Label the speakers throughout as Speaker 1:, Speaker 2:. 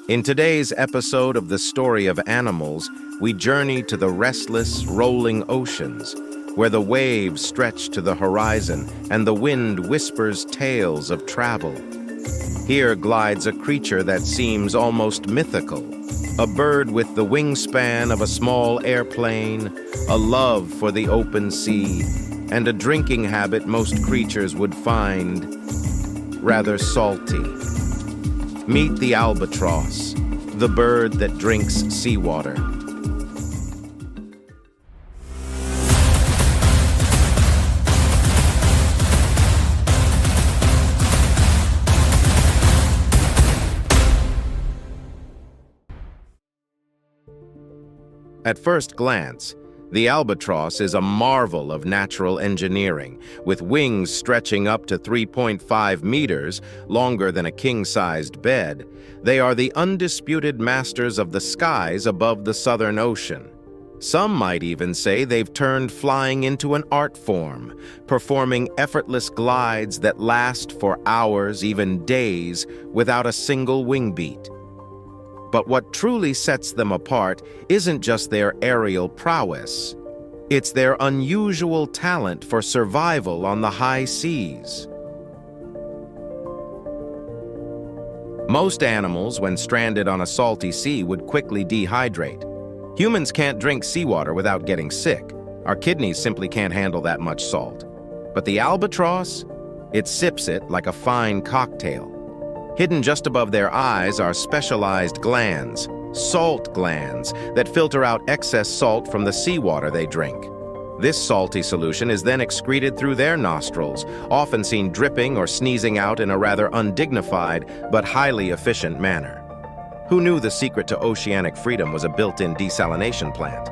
Speaker 1: In today's episode of The Story of Animals, we journey to the restless, rolling oceans, where the waves stretch to the horizon and the wind whispers tales of travel. Here glides a creature that seems almost mythical, a bird with the wingspan of a small airplane, a love for the open sea, and a drinking habit most creatures would find rather salty. Meet the albatross, the bird that drinks seawater. At first glance, the albatross is a marvel of natural engineering, with wings stretching up to 3.5 meters, longer than a king-sized bed. They are the undisputed masters of the skies above the Southern Ocean. Some might even say they've turned flying into an art form, performing effortless glides that last for hours, even days, without a single wing beat. But what truly sets them apart isn't just their aerial prowess. It's their unusual talent for survival on the high seas. Most animals, when stranded on a salty sea, would quickly dehydrate. Humans can't drink seawater without getting sick. Our kidneys simply can't handle that much salt. But the albatross, it sips it like a fine cocktail. Hidden just above their eyes are specialized glands, salt glands, that filter out excess salt from the seawater they drink. This salty solution is then excreted through their nostrils, often seen dripping or sneezing out in a rather undignified but highly efficient manner. Who knew the secret to oceanic freedom was a built-in desalination plant?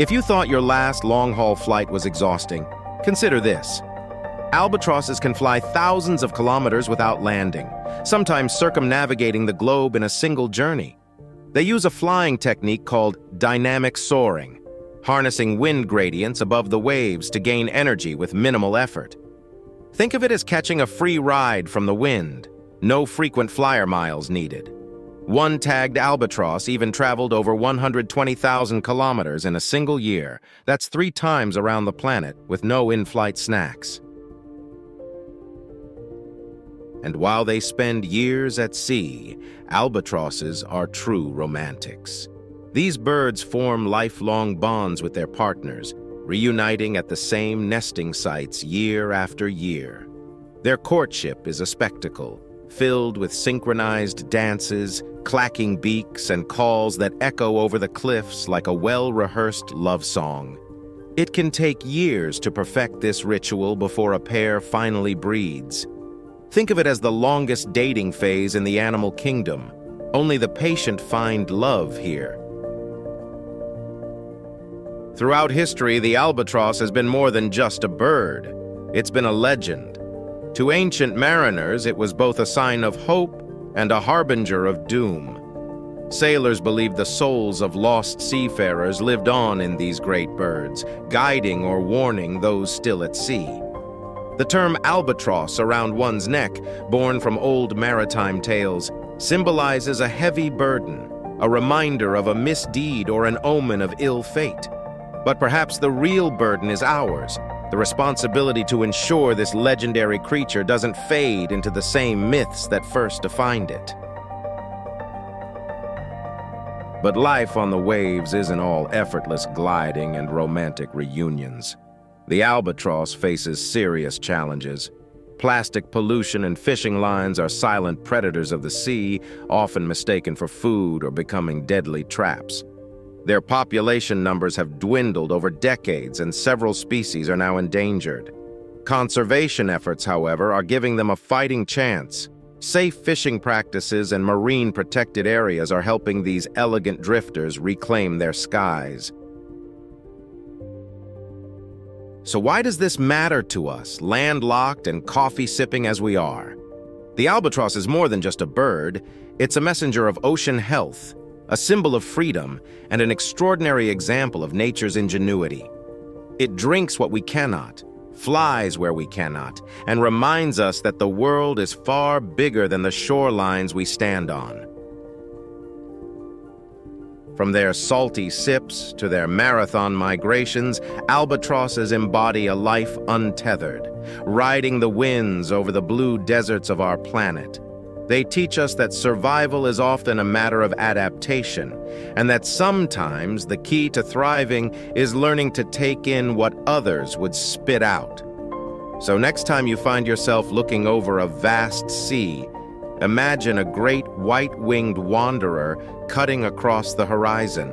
Speaker 1: If you thought your last long-haul flight was exhausting, consider this. Albatrosses can fly thousands of kilometers without landing, sometimes circumnavigating the globe in a single journey. They use a flying technique called dynamic soaring, harnessing wind gradients above the waves to gain energy with minimal effort. Think of it as catching a free ride from the wind, no frequent flyer miles needed. One tagged albatross even traveled over 120,000 kilometers in a single year. That's 3 times around the planet with no in-flight snacks. And while they spend years at sea, albatrosses are true romantics. These birds form lifelong bonds with their partners, reuniting at the same nesting sites year after year. Their courtship is a spectacle, filled with synchronized dances, clacking beaks, and calls that echo over the cliffs like a well-rehearsed love song. It can take years to perfect this ritual before a pair finally breeds. Think of it as the longest dating phase in the animal kingdom. Only the patient find love here. Throughout history, the albatross has been more than just a bird. It's been a legend. To ancient mariners, it was both a sign of hope and a harbinger of doom. Sailors believed the souls of lost seafarers lived on in these great birds, guiding or warning those still at sea. The term albatross around one's neck, born from old maritime tales, symbolizes a heavy burden, a reminder of a misdeed or an omen of ill fate. But perhaps the real burden is ours, the responsibility to ensure this legendary creature doesn't fade into the same myths that first defined it. But life on the waves isn't all effortless gliding and romantic reunions. The albatross faces serious challenges. Plastic pollution and fishing lines are silent predators of the sea, often mistaken for food or becoming deadly traps. Their population numbers have dwindled over decades, and several species are now endangered. Conservation efforts, however, are giving them a fighting chance. Safe fishing practices and marine protected areas are helping these elegant drifters reclaim their skies. So why does this matter to us, landlocked and coffee-sipping as we are? The albatross is more than just a bird. It's a messenger of ocean health, a symbol of freedom, and an extraordinary example of nature's ingenuity. It drinks what we cannot, flies where we cannot, and reminds us that the world is far bigger than the shorelines we stand on. From their salty sips to their marathon migrations, albatrosses embody a life untethered, riding the winds over the blue deserts of our planet. They teach us that survival is often a matter of adaptation, and that sometimes the key to thriving is learning to take in what others would spit out. So next time you find yourself looking over a vast sea, imagine a great white-winged wanderer cutting across the horizon,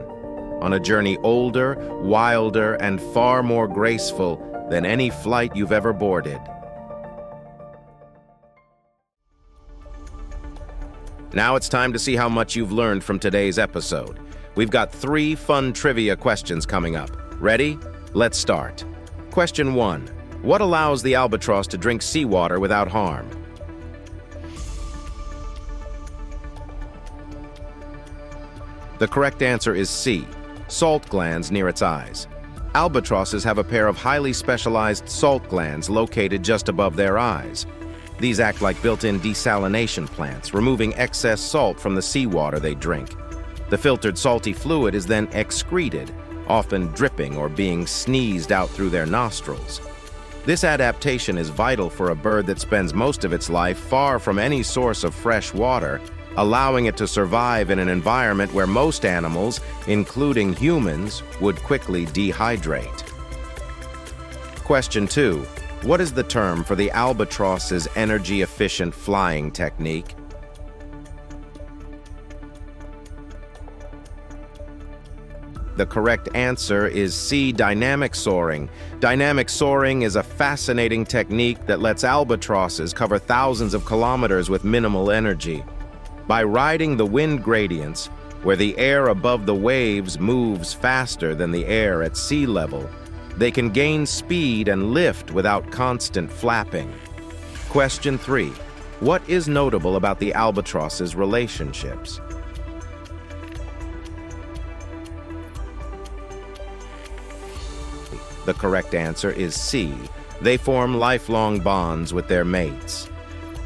Speaker 1: on a journey older, wilder, and far more graceful than any flight you've ever boarded. Now it's time to see how much you've learned from today's episode. We've got 3 fun trivia questions coming up. Ready? Let's start. Question 1. What allows the albatross to drink seawater without harm? The correct answer is C. Salt glands near its eyes. Albatrosses have a pair of highly specialized salt glands located just above their eyes. These act like built-in desalination plants, removing excess salt from the seawater they drink. The filtered salty fluid is then excreted, often dripping or being sneezed out through their nostrils. This adaptation is vital for a bird that spends most of its life far from any source of fresh water, allowing it to survive in an environment where most animals, including humans, would quickly dehydrate. Question 2. What is the term for the albatross's energy-efficient flying technique? The correct answer is C. Dynamic soaring. Dynamic soaring is a fascinating technique that lets albatrosses cover thousands of kilometers with minimal energy. By riding the wind gradients, where the air above the waves moves faster than the air at sea level, they can gain speed and lift without constant flapping. Question 3. What is notable about the albatross's relationships? The correct answer is C. They form lifelong bonds with their mates.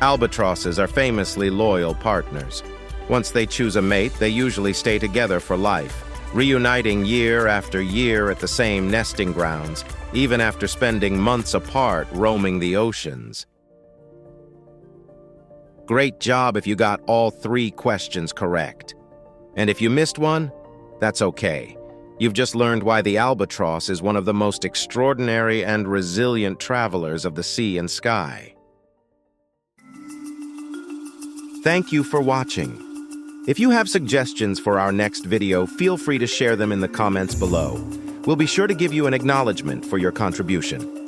Speaker 1: Albatrosses are famously loyal partners. Once they choose a mate, they usually stay together for life, reuniting year after year at the same nesting grounds, even after spending months apart roaming the oceans. Great job if you got all 3 questions correct. And if you missed one, that's okay. You've just learned why the albatross is one of the most extraordinary and resilient travelers of the sea and sky. Thank you for watching. If you have suggestions for our next video, feel free to share them in the comments below. We'll be sure to give you an acknowledgement for your contribution.